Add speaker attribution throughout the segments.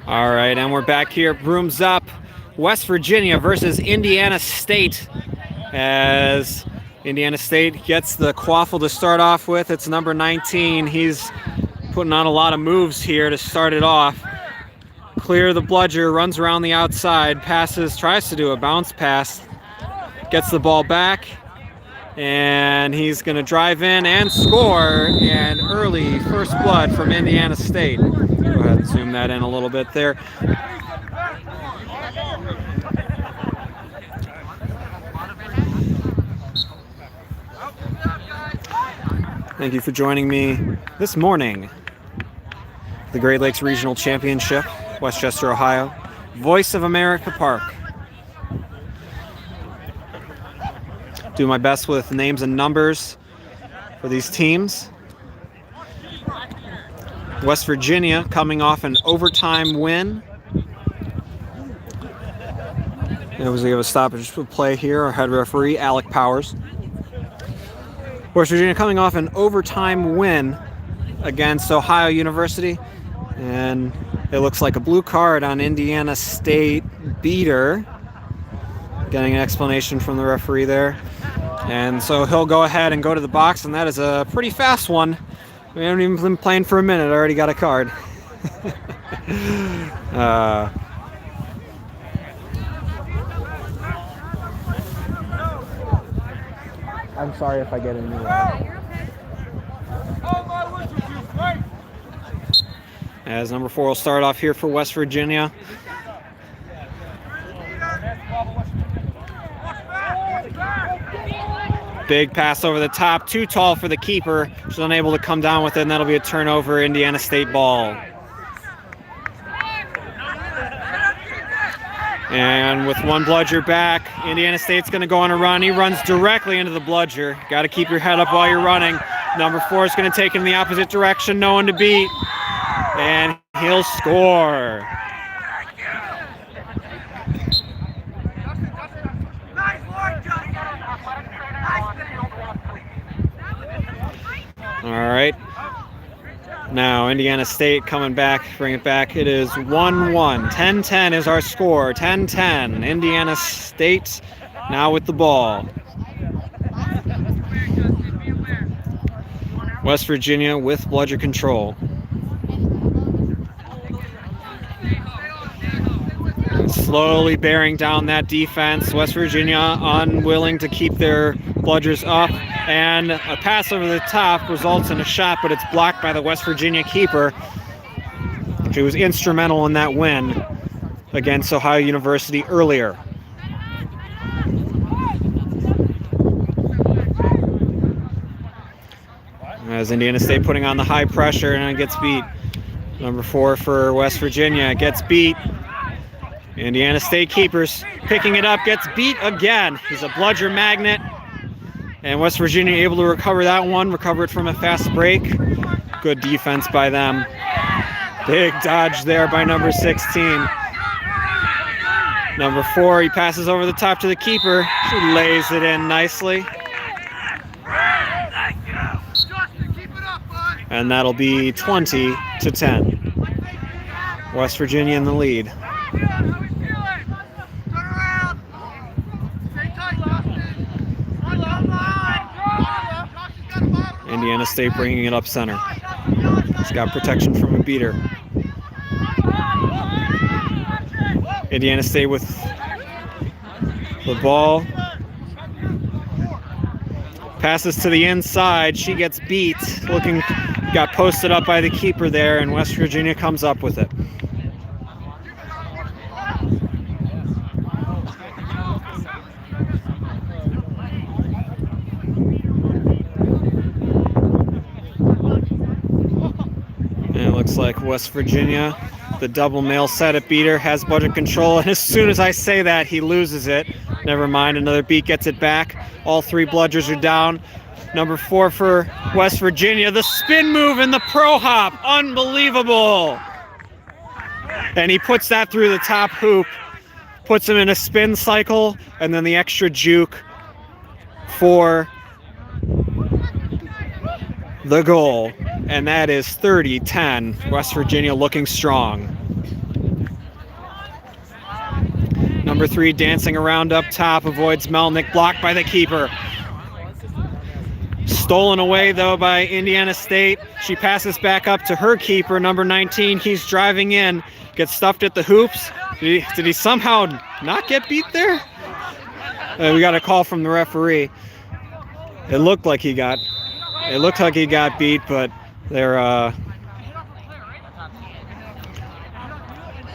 Speaker 1: All right, and we're back here. Brooms up. West Virginia versus Indiana State. As Indiana State gets the quaffle to start off with. It's number 19. He's putting on a lot of moves here to start it off. Clear the bludger, runs around the outside, passes, tries to do a bounce pass. Gets the ball back. And he's going to drive in and score. And early first blood from Indiana State. Go ahead and zoom that in a little bit there. Thank you for joining me this morning. The Great Lakes Regional Championship, Westchester, Ohio. Voice of America Park. Do my best with names and numbers for these teams. West Virginia coming off an overtime win. It was a stoppage of play here. Our head referee, Alec Powers. West Virginia coming off an overtime win against Ohio University. And it looks like a blue card on Indiana State beater. Getting an explanation from the referee there. And so he'll go ahead and go to the box, and that is a pretty fast one. We haven't even been playing for a minute. I already got a card. I'm sorry if I get into that. As number 4 will start off here for West Virginia. Big pass over the top, too tall for the keeper. She's unable to come down with it, and that'll be a turnover, Indiana State ball. And with one bludger back, Indiana State's going to go on a run. He runs directly into the bludger. Got to keep your head up while you're running. Number 4 is going to take it in the opposite direction, no one to beat. And he'll score. All right. Now Indiana State coming back, bring it back. It is 1-1. 10-10 is our score. 10-10. Indiana State now with the ball. West Virginia with bludger control. Slowly bearing down that defense. West Virginia unwilling to keep their bludgers up. And a pass over the top results in a shot, but it's blocked by the West Virginia keeper. She was instrumental in that win against Ohio University earlier. As Indiana State putting on the high pressure, and it gets beat. Number 4 for West Virginia gets beat. Indiana State keepers picking it up, gets beat again. He's a bludger magnet. And West Virginia able to recover that one, recover it from a fast break. Good defense by them. Big dodge there by number 16. Number 4, he passes over the top to the keeper. She lays it in nicely. And that'll be 20-10. West Virginia in the lead. Indiana State bringing it up center. He's got protection from a beater. Indiana State with the ball. Passes to the inside. She gets beat. Got posted up by the keeper there, and West Virginia comes up with it. Like West Virginia, the double male setup beater has bludger control, and as soon as I say that, he loses it. Never mind, another beat gets it back. All 3 bludgers are down. Number 4 for West Virginia, the spin move and the pro hop, unbelievable. And he puts that through the top hoop, puts him in a spin cycle, and then the extra juke for the goal. And that is 30-10. West Virginia looking strong. Number 3 dancing around up top, avoids Melnick, blocked by the keeper. Stolen away, though, by Indiana State. She passes back up to her keeper, number 19. He's driving in, gets stuffed at the hoops. Did he somehow not get beat there? We got a call from the referee. It looked like he got beat, but they're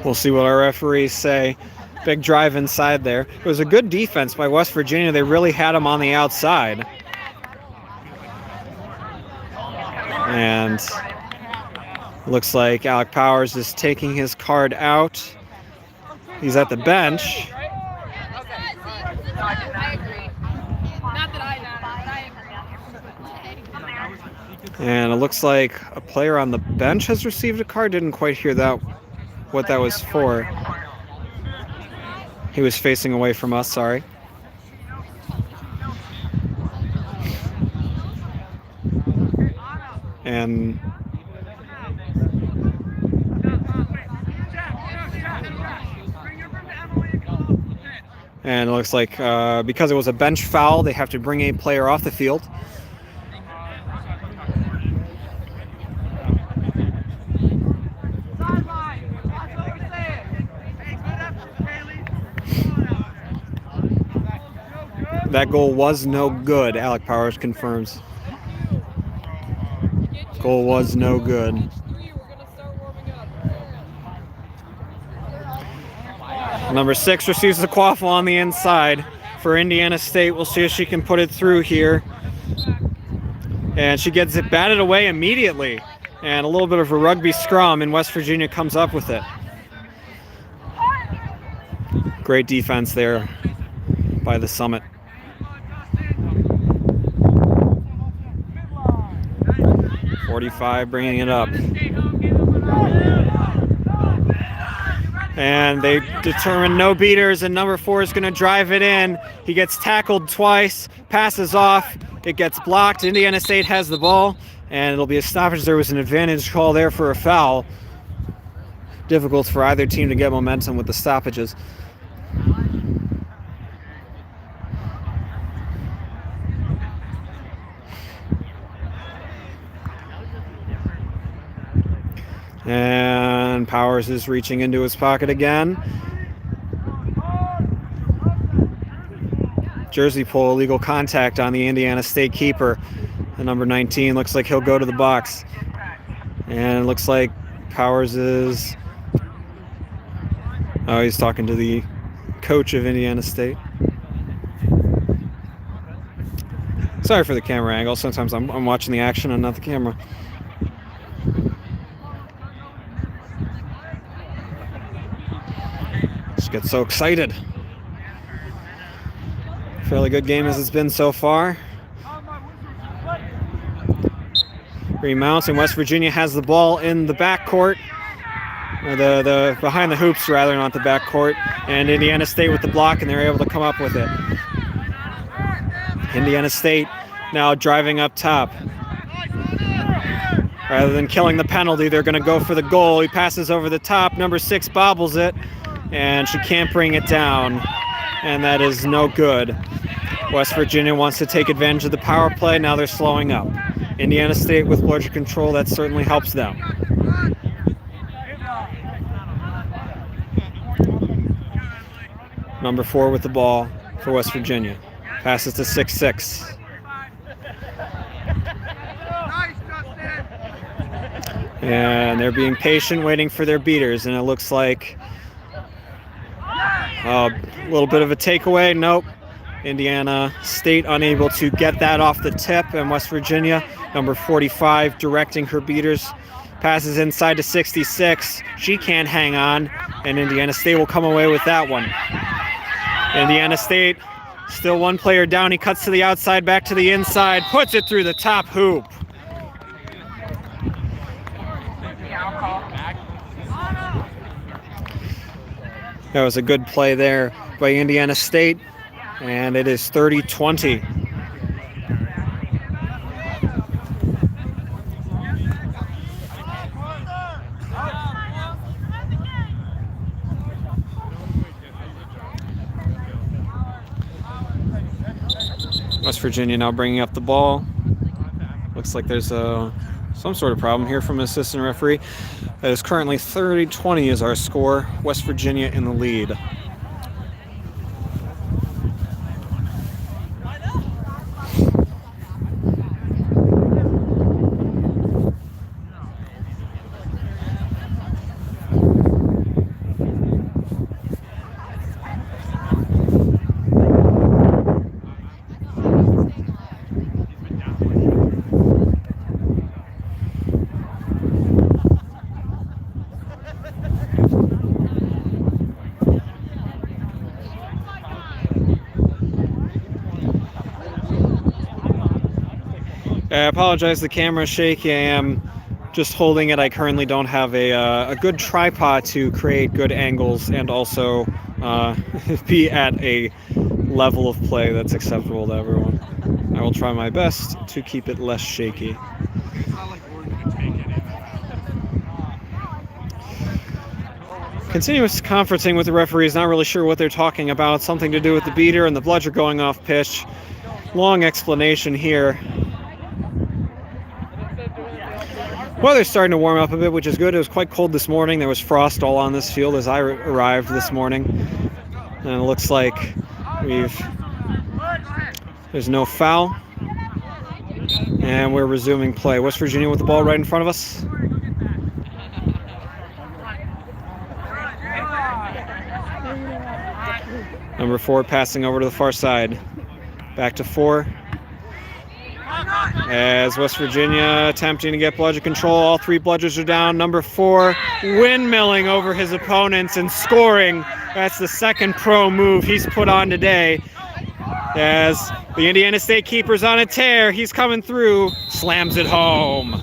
Speaker 1: we'll see what our referees say. Big drive inside there. It was a good defense by West Virginia. They really had him on the outside. And looks like Alec Powers is taking his card out. He's at the bench. And it looks like a player on the bench has received a card. Didn't quite hear that, what that was for. He was facing away from us, sorry. And it looks like because it was a bench foul, they have to bring a player off the field. That goal was no good, Alec Powers confirms. Goal was no good. Number 6 receives the quaffle on the inside for Indiana State. We'll see if she can put it through here. And she gets it batted away immediately. And a little bit of a rugby scrum, and West Virginia comes up with it. Great defense there by the Summit. .45 bringing it up. And they determine no beaters, and number 4 is going to drive it in. He gets tackled twice, passes off, it gets blocked. Indiana State has the ball, and it'll be a stoppage. There was an advantage call there for a foul. Difficult for either team to get momentum with the stoppages. And Powers is reaching into his pocket again. Jersey pull, illegal contact on the Indiana State keeper. The number 19 looks like he'll go to the box. And it looks like Powers is... Oh, he's talking to the coach of Indiana State. Sorry for the camera angle. Sometimes I'm watching the action and not the camera. Get so excited. Fairly good game as it's been so far. Remounts, and West Virginia has the ball in the backcourt. The behind the hoops rather, not the backcourt. And Indiana State with the block, and they're able to come up with it. Indiana State now driving up top. Rather than killing the penalty, they're going to go for the goal. He passes over the top. Number 6 bobbles it. And she can't bring it down, and that is no good. West Virginia wants to take advantage of the power play. Now they're slowing up. Indiana State with larger control, that certainly helps them. Number 4 with the ball for West Virginia. Passes to 6'6". And they're being patient, waiting for their beaters, and it looks like a little bit of a takeaway. Nope. Indiana State unable to get that off the tip, and West Virginia, number 45, directing her beaters. Passes inside to 66. She can't hang on, and Indiana State will come away with that one. Indiana State, still one player down. He cuts to the outside, back to the inside, puts it through the top hoop. That was a good play there by Indiana State, and it is 30-20. West Virginia now bringing up the ball. Looks like there's some sort of problem here from an assistant referee. It is currently 30-20 is our score. West Virginia in the lead. I apologize, the camera's shaky. I am just holding it. I currently don't have a good tripod to create good angles and also be at a level of play that's acceptable to everyone. I will try my best to keep it less shaky. Continuous conferencing with the referees, not really sure what they're talking about. Something to do with the beater and the bludger going off pitch. Long explanation here. Weather's starting to warm up a bit, which is good. It was quite cold this morning. There was frost all on this field as I arrived this morning. And it looks like there's no foul. And we're resuming play. West Virginia with the ball right in front of us. Number 4 passing over to the far side. Back to 4. As West Virginia attempting to get bludger control. All 3 bludgers are down. Number 4 windmilling over his opponents and scoring. That's the second pro move he's put on today. As the Indiana State keeper's on a tear. He's coming through. Slams it home.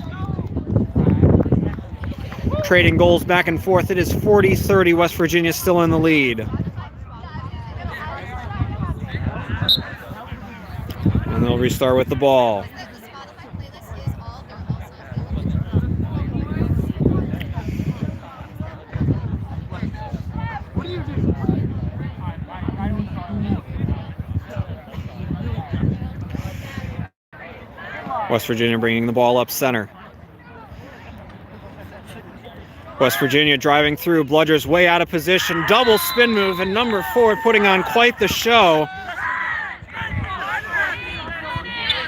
Speaker 1: Trading goals back and forth. It is 40-30. West Virginia still in the lead. And they'll restart with the ball. West Virginia bringing the ball up center. West Virginia driving through. Bludger's way out of position. Double spin move, and number 4 putting on quite the show.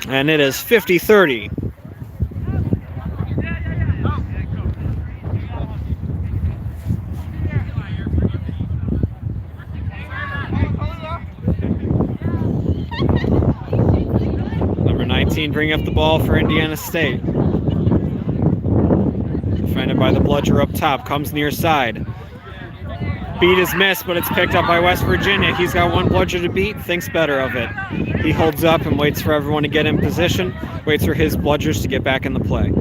Speaker 1: And it is 50-30. Number 19 bringing up the ball for Indiana State. Defended by the bludger up top. Comes near side. Beat is missed, but it's picked up by West Virginia. He's got 1 bludger to beat, thinks better of it. He holds up and waits for everyone to get in position, waits for his bludgers to get back in the play.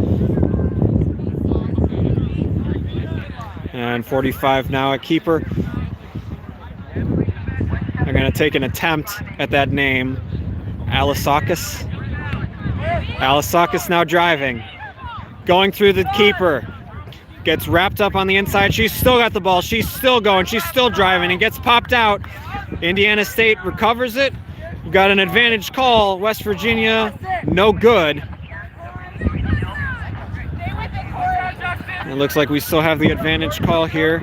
Speaker 1: And 45 now at keeper. They're going to take an attempt at that name, Alisakis. Alisakis now driving. Going through the keeper. Gets wrapped up on the inside. She's still got the ball. She's still going. She's still driving and gets popped out. Indiana State recovers it. We've got an advantage call. West Virginia, no good. It looks like we still have the advantage call here.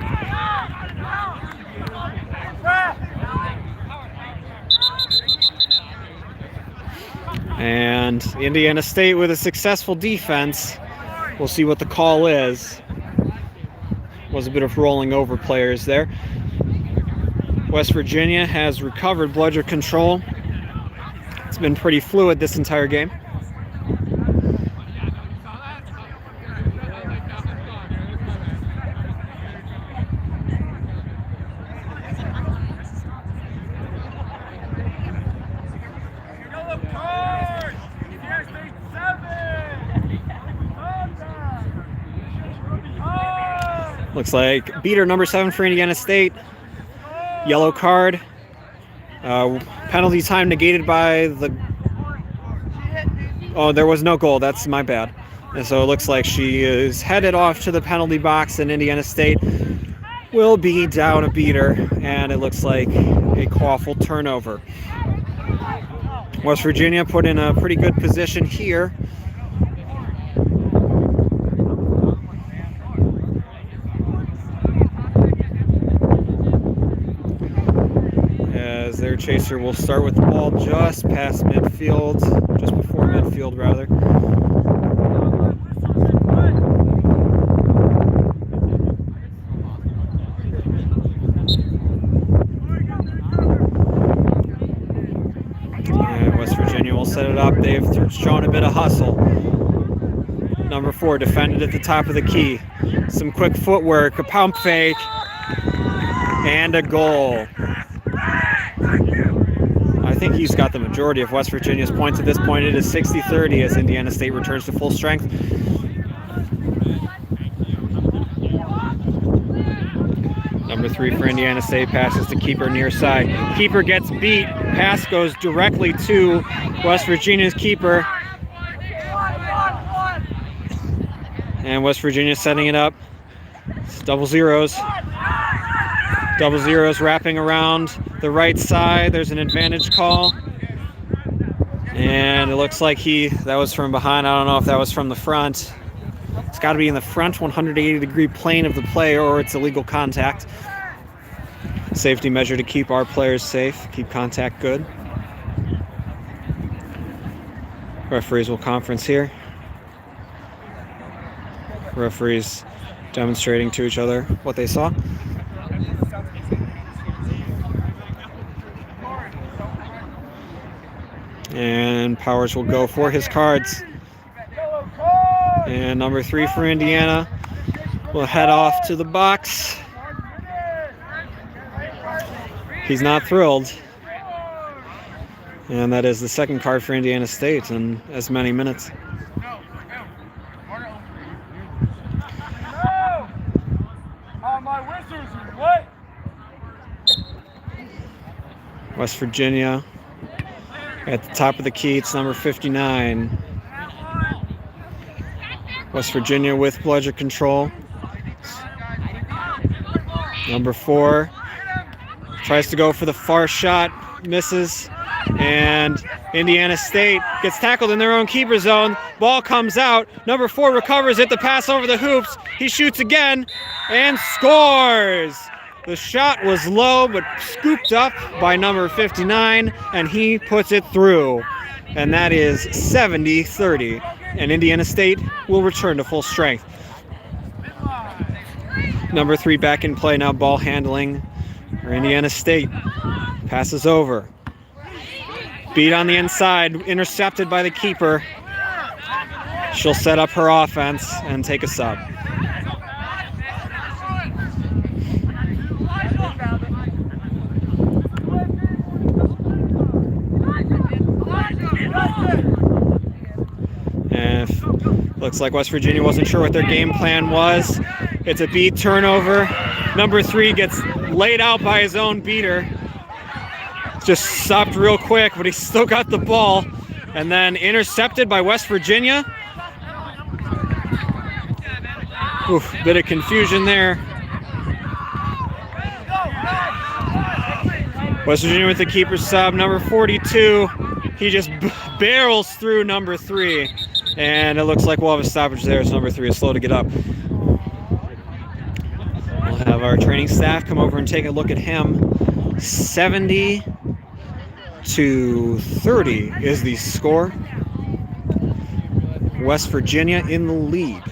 Speaker 1: And Indiana State with a successful defense. We'll see what the call is. Was a bit of rolling over players there. West Virginia has recovered bludger control. It's been pretty fluid this entire game. Looks like beater number 7 for Indiana State. Yellow card. Penalty time negated by the... Oh, there was no goal. That's my bad. And so it looks like she is headed off to the penalty box, and Indiana State will be down a beater. And it looks like a Quaffle turnover. West Virginia put in a pretty good position here. As their chaser will start with the ball just past midfield, just before midfield rather. And West Virginia will set it up. They've shown a bit of hustle. Number 4 defended at the top of the key. Some quick footwork, a pump fake, and a goal. I think he's got the majority of West Virginia's points at this point. It is 60-30 as Indiana State returns to full strength. Number 3 for Indiana State passes to keeper near side. Keeper gets beat. Pass goes directly to West Virginia's keeper. And West Virginia setting it up. It's double zeros. Double zeros wrapping around the right side. There's an advantage call. And it looks like that was from behind. I don't know if that was from the front. It's got to be in the front 180-degree plane of the player, or it's illegal contact. Safety measure to keep our players safe, keep contact good. Referees will conference here. Referees demonstrating to each other what they saw. And Powers will go for his cards. And number 3 for Indiana will head off to the box. He's not thrilled. And that is the second card for Indiana State in as many minutes. West Virginia at the top of the key, it's number 59. West Virginia with bludger control. Number 4 tries to go for the far shot, misses, and Indiana State gets tackled in their own keeper zone. Ball comes out. Number 4 recovers it, the pass over the hoops. He shoots again and scores. The shot was low, but scooped up by number 59, and he puts it through. And that is 70-30. And Indiana State will return to full strength. Number 3 back in play now, ball handling for Indiana State. Passes over. Beat on the inside, intercepted by the keeper. She'll set up her offense and take a sub. And looks like West Virginia wasn't sure what their game plan was. It's a beat turnover. Number 3 gets laid out by his own beater. Just stopped real quick, but he still got the ball. And then intercepted by West Virginia. Oof, bit of confusion there. West Virginia with the keeper sub, number 42. He just barrels through number 3. And it looks like we'll have a stoppage there as number 3 is slow to get up. We'll have our training staff come over and take a look at him. 70-30 is the score. West Virginia in the lead.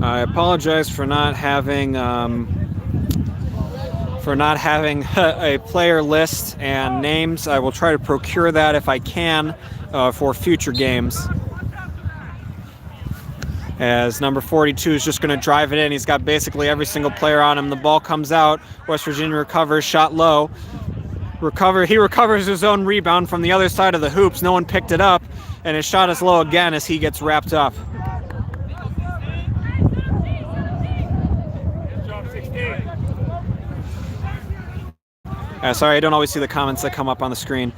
Speaker 1: I apologize for not having a player list and names. I will try to procure that if I can for future games. As number 42 is just going to drive it in. He's got basically every single player on him. The ball comes out. West Virginia recovers, shot low. He recovers his own rebound from the other side of the hoops. No one picked it up, and his shot is low again as he gets wrapped up. Sorry, I don't always see the comments that come up on the screen.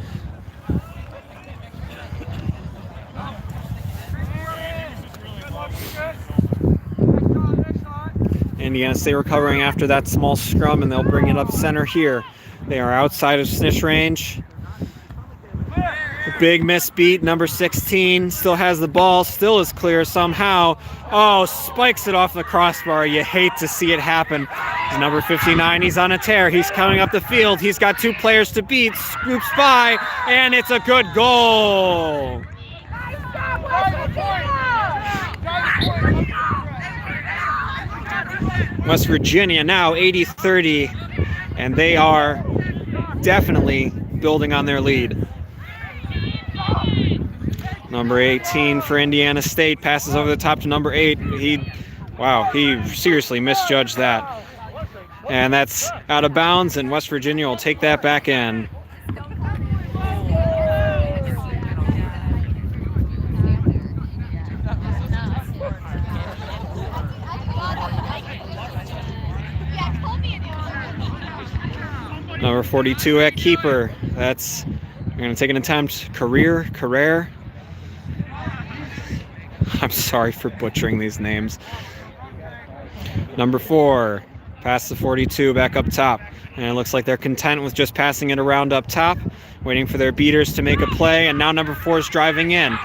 Speaker 1: Indiana State recovering after that small scrum, and they'll bring it up center here. They are outside of snitch range. Big misbeat, number 16 still has the ball, still is clear somehow. Oh, spikes it off the crossbar. You hate to see it happen. Number 59, he's on a tear. He's coming up the field. He's got 2 players to beat, scoops by, and it's a good goal. West Virginia now 80-30, and they are definitely building on their lead. Number 18 for Indiana State passes over the top to number 8. He seriously misjudged that. And that's out of bounds, and West Virginia will take that back in. Number 42 at keeper. That's, we're going to take an attempt. Career. I'm sorry for butchering these names. Number 4, pass the 42 back up top. And it looks like they're content with just passing it around up top, waiting for their beaters to make a play. And now number 4 is driving in.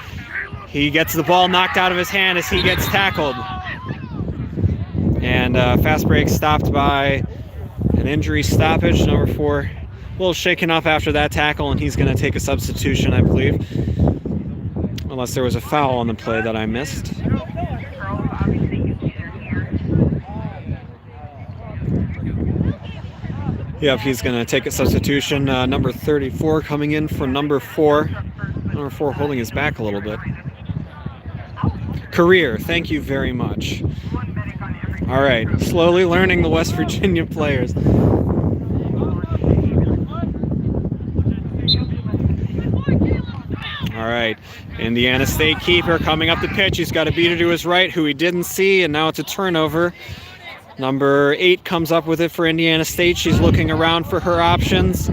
Speaker 1: He gets the ball knocked out of his hand as he gets tackled. And fast break stopped by an injury stoppage. Number 4 a little shaken up after that tackle, and he's going to take a substitution, I believe. Unless there was a foul on the play that I missed. Yep, he's going to take a substitution. Number 34 coming in for number 4. Number 4 holding his back a little bit. Career, thank you very much. All right, slowly learning the West Virginia players. All right, Indiana State keeper coming up the pitch. He's got a beater to his right who he didn't see, and now it's a turnover. Number 8 comes up with it for Indiana State. She's looking around for her options.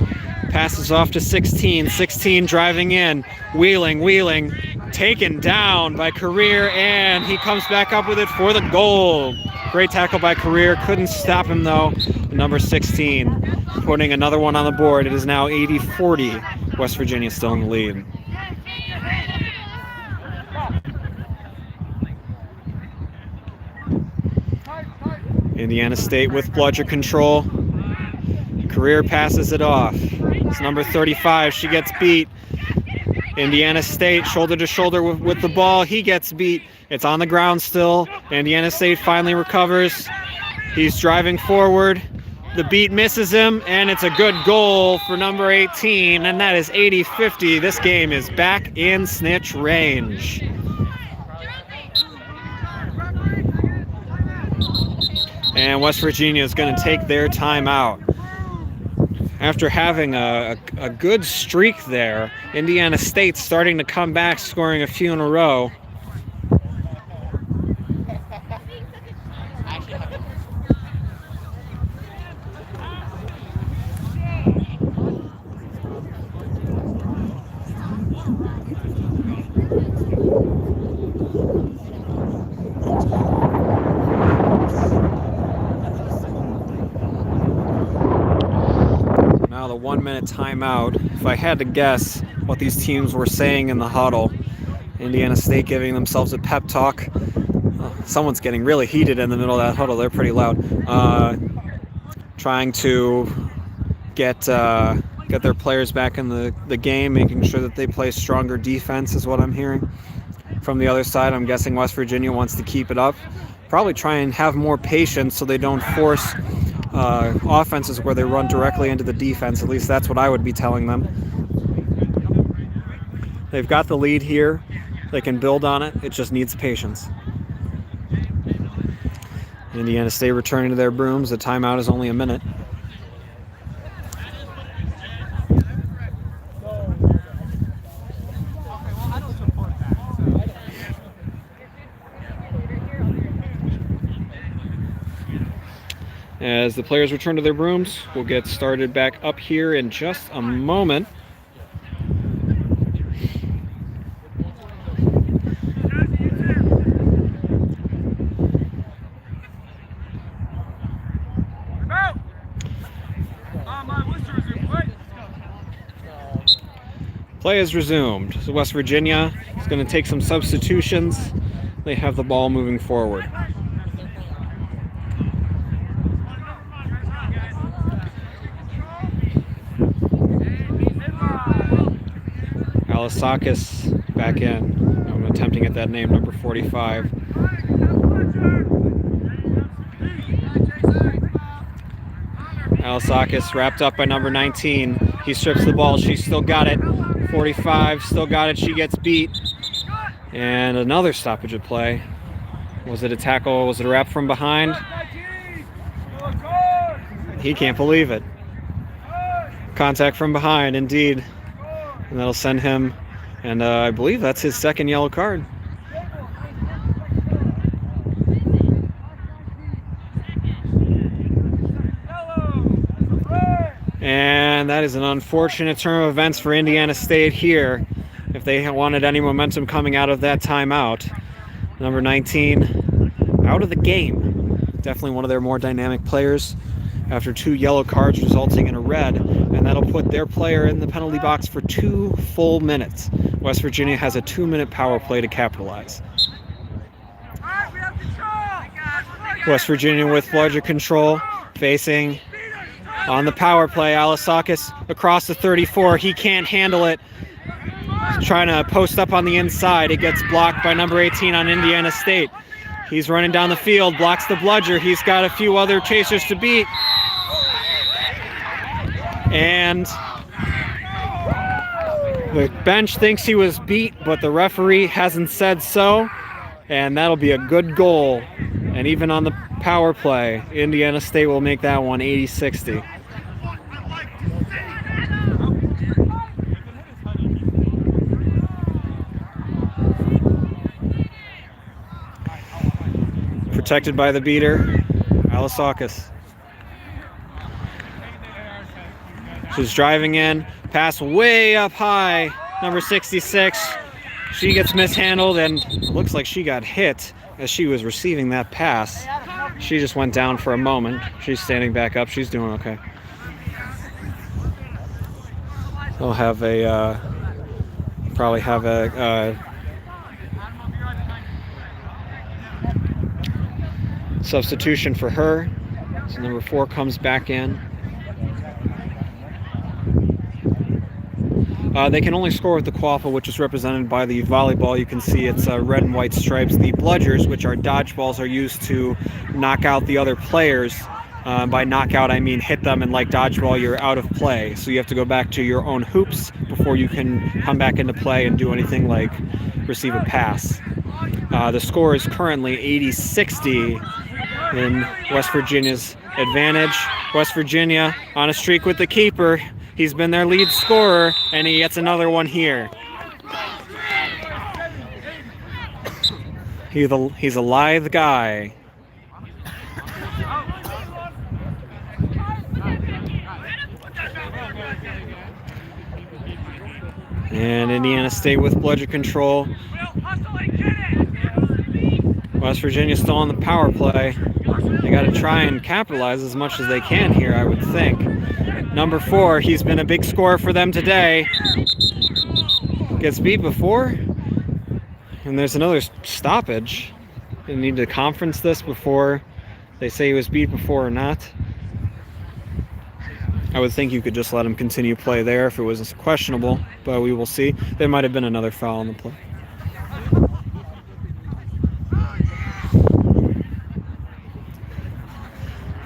Speaker 1: Passes off to 16. 16 driving in, wheeling, taken down by Career, and he comes back up with it for the goal. Great tackle by Career. Couldn't stop him, though. Number 16 putting another one on the board. It is now 80-40. West Virginia still in the lead. Indiana State with bludger control. Career passes it off. It's number 35. She gets beat. Indiana State shoulder to shoulder with the ball. He gets beat. It's on the ground still. Indiana State finally recovers. He's driving forward. The beat misses him, and it's a good goal for number 18, and that is 80-50. This game is back in snitch range. And West Virginia is going to take their timeout. After having a good streak there, Indiana State's starting to come back, scoring a few in a row. Now the 1 minute timeout. If I had to guess what these teams were saying in the huddle, Indiana State giving themselves a pep talk. Someone's getting really heated in the middle of that huddle. They're pretty loud. Trying to get their players back in the game, making sure that they play stronger defense is what I'm hearing. From the other side, I'm guessing West Virginia wants to keep it up. Probably try and have more patience so they don't force offenses where they run directly into the defense. At least that's what I would be telling them. They've got the lead here. They can build on it. It just needs patience. Indiana State returning to their brooms. The timeout is only a minute. As the players return to their rooms, we'll get started back up here in just a moment. Play is resumed. So West Virginia is going to take some substitutions. They have the ball moving forward. Alasakis back in. I'm attempting at that name, number 45. Alasakis wrapped up by number 19. He strips the ball. She's still got it. 45 still got it. She gets beat. And another stoppage of play. Was it a tackle? Was it a wrap from behind? He can't believe it. Contact from behind, indeed. And that'll send him, and I believe that's his second yellow card. And that is an unfortunate turn of events for Indiana State here. If they wanted any momentum coming out of that timeout. Number 19 out of the game. Definitely one of their more dynamic players after 2 yellow cards resulting in a red. And that'll put their player in the penalty box for 2 full minutes. West Virginia has a 2-minute power play to capitalize. West Virginia with larger control, facing on the power play. Alasakis across the 34. He can't handle it. He's trying to post up on the inside. It gets blocked by number 18 on Indiana State. He's running down the field, blocks the bludger. He's got a few other chasers to beat. And the bench thinks he was beat, but the referee hasn't said so. And that'll be a good goal. And even on the power play, Indiana State will make that one 80-60. Protected by the beater, Alasakis. She's driving in, pass way up high, number 66. She gets mishandled and looks like she got hit as she was receiving that pass. She just went down for a moment. She's standing back up. She's doing okay. They'll have a, probably have a substitution for her. So number 4 comes back in. They can only score with the quaffle, which is represented by the volleyball. You can see it's red and white stripes. The bludgers, which are dodgeballs, are used to knock out the other players. By knockout, I mean hit them, and like dodgeball, you're out of play. So you have to go back to your own hoops before you can come back into play and do anything like receive a pass. The score is currently 80-60 in West Virginia's advantage. West Virginia on a streak with the keeper. He's been their lead scorer, and he gets another one here. He's a lithe guy. And Indiana State with bludger control. West Virginia still on the power play. They got to try and capitalize as much as they can here, I would think. Number 4, he's been a big scorer for them today. Gets beat before. And there's another stoppage. They need to conference this before they say he was beat before or not. I would think you could just let him continue play there if it was questionable, but we will see. There might have been another foul on the play.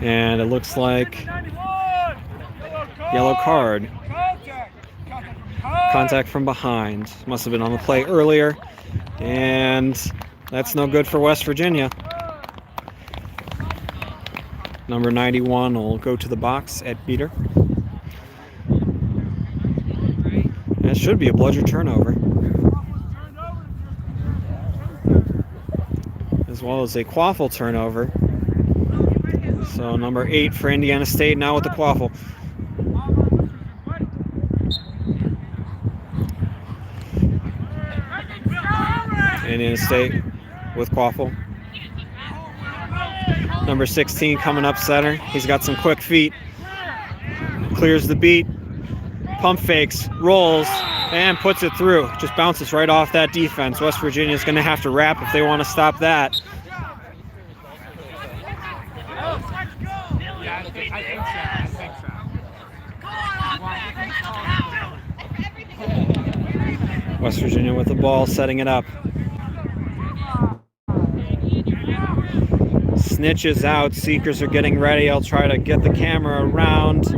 Speaker 1: And it looks like yellow card. Contact from behind. Must have been on the play earlier. And that's no good for West Virginia. Number 91 will go to the box at beater. That should be a bludger turnover. As well as a quaffle turnover. So number 8 for Indiana State now with the quaffle. Indiana State with quaffle. Number 16 coming up center. He's got some quick feet. Clears the beat. Pump fakes, rolls, and puts it through. Just bounces right off that defense. West Virginia's going to have to wrap if they want to stop that. West Virginia with the ball, setting it up. Snitch is out. Seekers are getting ready. I'll try to get the camera around.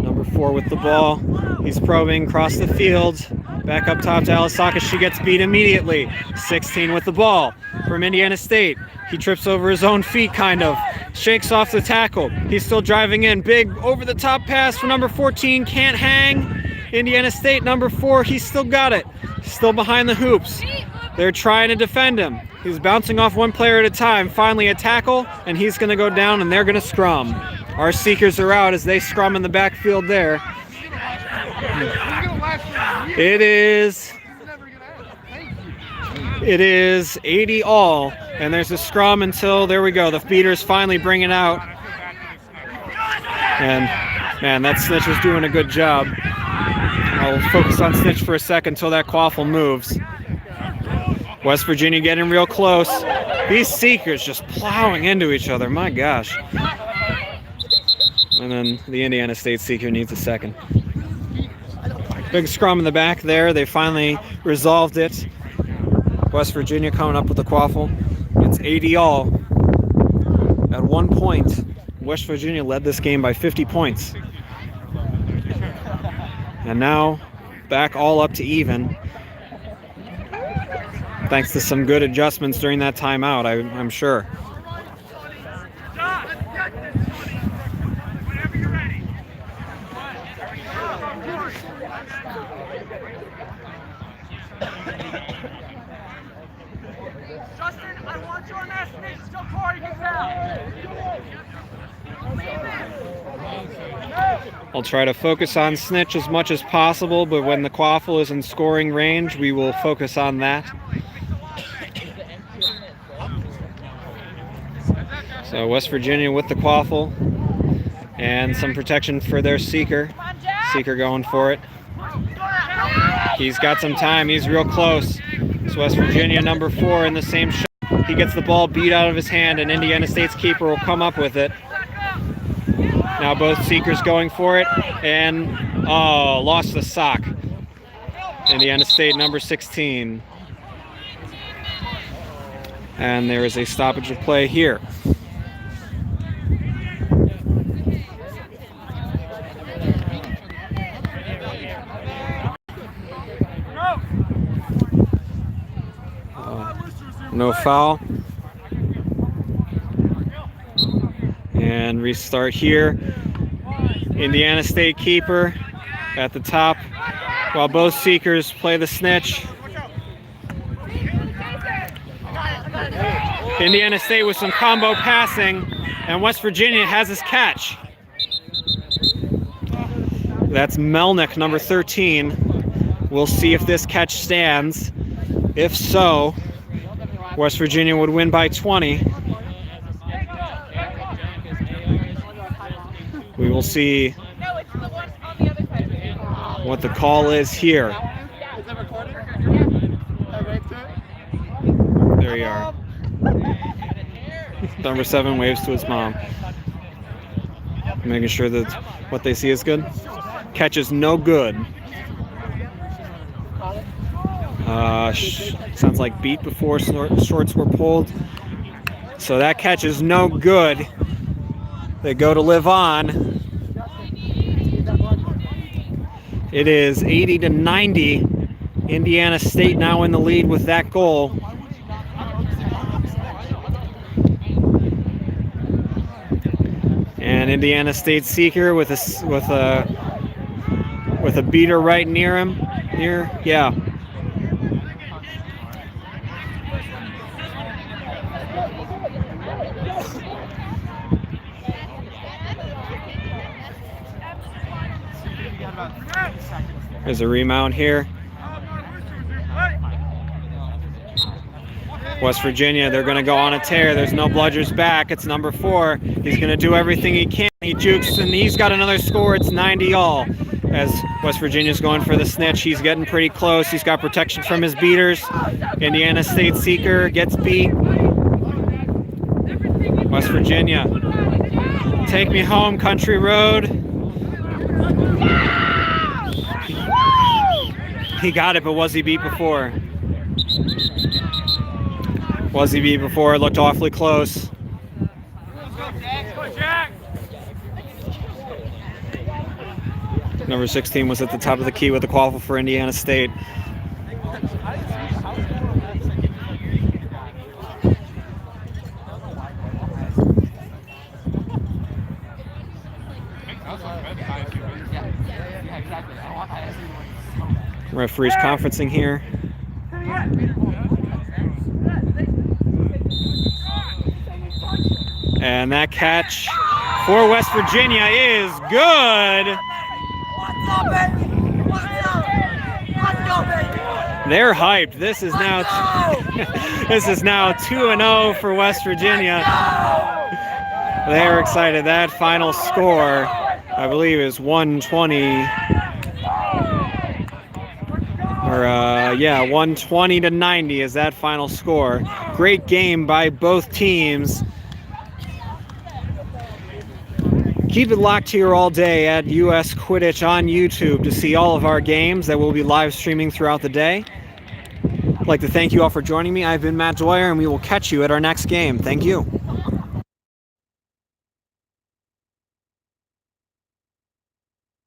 Speaker 1: Number 4 with the ball. He's probing across the field. Back up top to Alisaka. She gets beat immediately. 16 with the ball from Indiana State. He trips over his own feet, kind of. Shakes off the tackle. He's still driving in. Big over-the-top pass for number 14. Can't hang. Indiana State, number 4. He's still got it. Still behind the hoops. They're trying to defend him. He's bouncing off one player at a time. Finally a tackle, and he's going to go down, and they're going to scrum. Our Seekers are out as they scrum in the backfield there. It is 80 all, and there's a scrum until, there we go, the beaters finally bring it out. And, man, that Snitch is doing a good job. I'll focus on Snitch for a second until that quaffle moves. West Virginia getting real close. These Seekers just plowing into each other, my gosh. And then the Indiana State Seeker needs a second. Big scrum in the back there. They finally resolved it. West Virginia coming up with the quaffle. It's 80 all. At one point, West Virginia led this game by 50 points. And now, back all up to even. Thanks to some good adjustments during that timeout, I'm sure.
Speaker 2: Justin, I want you on that snitch till Corey gets out.
Speaker 1: I'll try to focus on Snitch as much as possible, but when the quaffle is in scoring range, we will focus on that. So West Virginia with the quaffle and some protection for their Seeker. Seeker going for it. He's got some time. He's real close. It's West Virginia, number 4 in the same shot. He gets the ball beat out of his hand, and Indiana State's keeper will come up with it. Now both Seekers going for it, and lost the sock. Indiana State, number 16. And there is a stoppage of play here. No foul. And restart here. Indiana State keeper at the top while both Seekers play the snitch. Indiana State with some combo passing, and West Virginia has his catch. That's Melnick, number 13. We'll see if this catch stands. If so, West Virginia would win by 20. We will see what the call is here. There you are. Number 7 waves to his mom. Making sure that what they see is good. Catch is no good. Sounds like beat before shorts were pulled. So that catch is no good. They go to live on. It is 80-90. Indiana State now in the lead with that goal. And Indiana State Seeker with a beater right near him. Yeah. There's a remount here. West Virginia, they're going to go on a tear. There's no bludgers back. It's number 4. He's going to do everything he can. He jukes, and he's got another score. It's 90-all. As West Virginia's going for the snitch, he's getting pretty close. He's got protection from his beaters. Indiana State Seeker gets beat. West Virginia, take me home, country road. He got it, but was he beat before? Was he beat before? It looked awfully close. Number 16 was at the top of the key with the quaffle for Indiana State. Referees conferencing here. And that catch for West Virginia is good. They're hyped. This is now 2-0 for West Virginia. They're excited. That final score, I believe, is 120. 120 to 90 is that final score. Great game by both teams. Keep it locked here all day at US Quidditch on YouTube to see all of our games that will be live streaming throughout the day. I'd like to thank you all for joining me. I've been Matt Dwyer, and we will catch you at our next game. Thank you.